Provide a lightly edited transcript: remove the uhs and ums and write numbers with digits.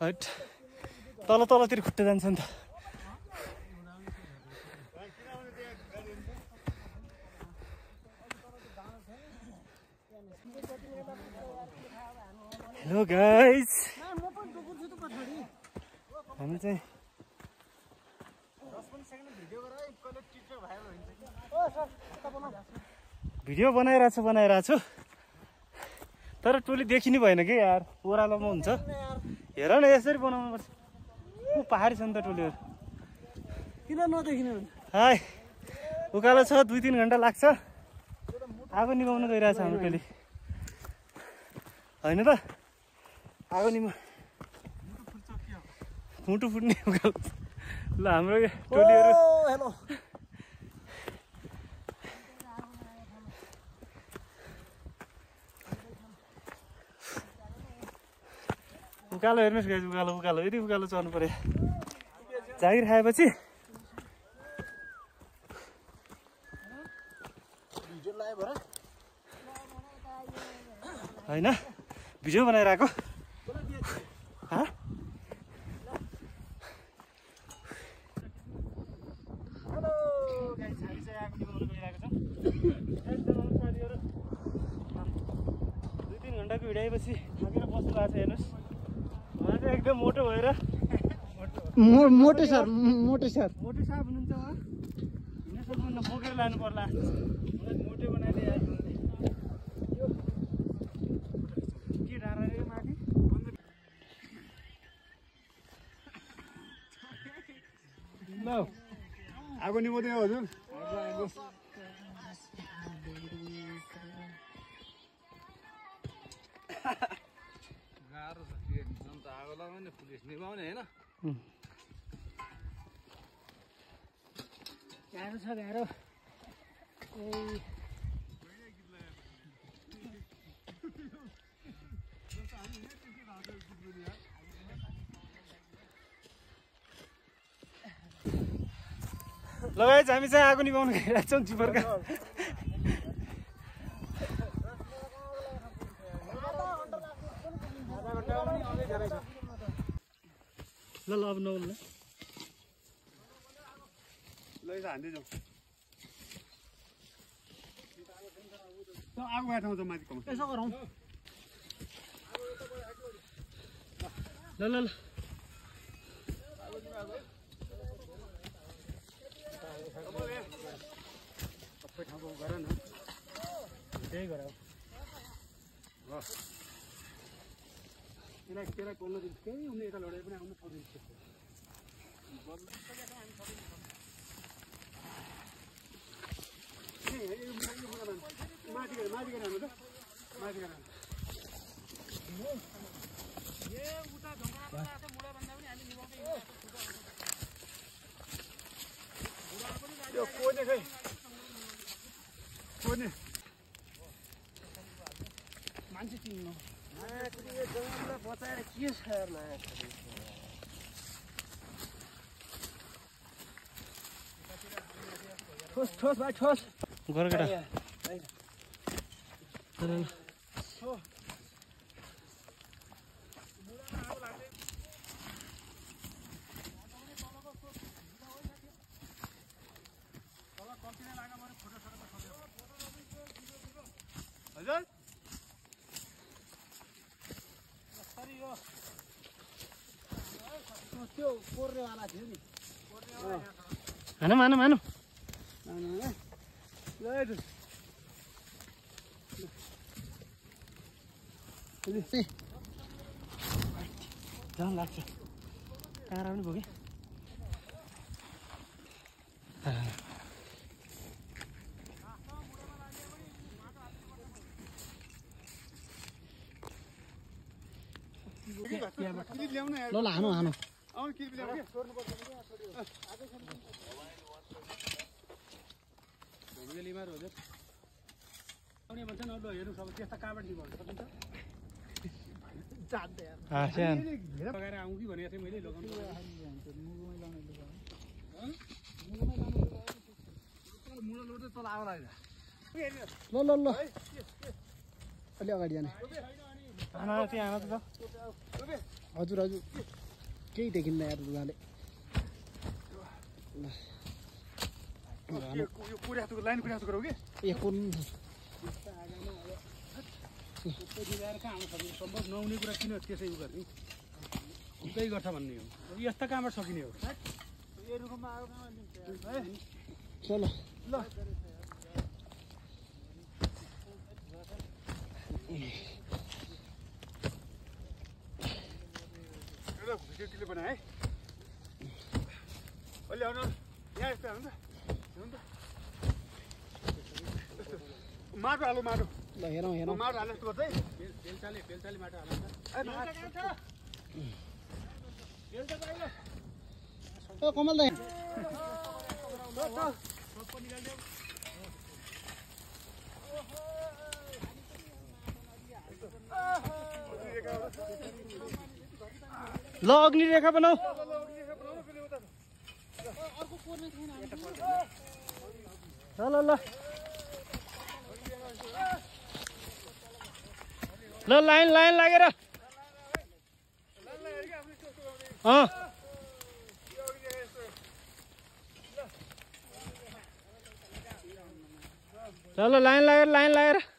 hot तल तलतिर खुट्टा जान्छ नि त हेलो गाइस हामी चाहिँ भिडियो बनाइरहेको छु तर टोली देखिनु भएन कि यार ओह्रालोमा हुन्छ हेर न यसरी बनाउनु पर्छ ऊ पहाडी छ नि त टोलीहरू किन नदेखिनु हाय उकालो छ 2-3 घण्टा लाग्छ आगो निभाउन गइरहेछ हाम्रो टोली होइन त आगो निभा मुटु फुट्ने उकालो ल हाम्रो टोलीहरू हेलो उकालो हेर्नुहोस् गाइस उकालो यदि उकालो चढ्नु पर्यो जागिर खाएपछि होइन भिडियो बनाइरहेको घण्टाको हिँडाएपछि थाकेर बस्नु भएको छ हेर्नुहोस् उहाँ चाहिँ एकदम मोटो भएर मोटे सर मोटो साहब हुनुहुन्छ उहाँ हिँड्न सक्नुहुन्न बोकेर लानु पर्ला मलाई मोटे बनाइदिए के डाँडा रे माथि ल आगो निभाउँदै हजुर गाह्रो छ जनता आगो लगाउने पुलिस निभाउने होइन गाह्रो छ गाह्रो ल गाइस हामी चाहिँ आगो निभाउन गइरहेको छौँ चिपरका ल अब नौल ल हान्दै जाउँ आगो भएको ठाउँ माथि कम यसो गरौँ ल ल ल सबै ठाउँको गर न त्यही गर त्यसलाई बोल्न दिन्छ केही उनी यता लडेर पनि आउनु पर्दैन माथि गरेर हाल्नु त माथि गरेर यो कोने खै कोने मान्छे चिन्नु जङ्गललाई बचाएर के छ ठोस ठोस भाइ ठोस गर केटा हजुर त्यो कोर्नेवाला थियो नि हानौँ हानौँ हानौँ झन् लाग्छ काँडा पनि भयो क्लिप ल्याउन ल हानु हानु आउनु क्लिप ल्याउनु लिमार हो आउने भन्छ न ल हेर्नु सब त्यस्ता काबाट भन्छ सकिन्छ आसियान लगाएर आउँ कि भनेको थिएँ मैले लगाउनु मुला लोटे तल आगो लाग्यो ल ल ल अलि अगाडि जाने आना त्यहाँ आना त हजुर हजुर केही देखिन्न यार लुगाले यो पुर्याएको लाइन पुर्याएको गरौ के ए कुन ल्याएर कहाँ आउनु सक्ने सम्भव नहुने कुरा किन त्यसै उ गर्ने त्यही गर्छ भन्ने हो यस्ता कहाँबाट सकिने हो चलो ल भिडियो बनाए है अलि आउनु यहाँ यस्तो हुन्छ माटो हाल्नु माटो ल हेरौँ हेरौँ माटो हाल्नु यस्तो गर्छ है बेलचाले माटो हाल्नु ओ कमल दाइ ल अग्नि रेखा बनाऊ ल ल ल ल लाइन लाइन लागेर ल लाइन लागेर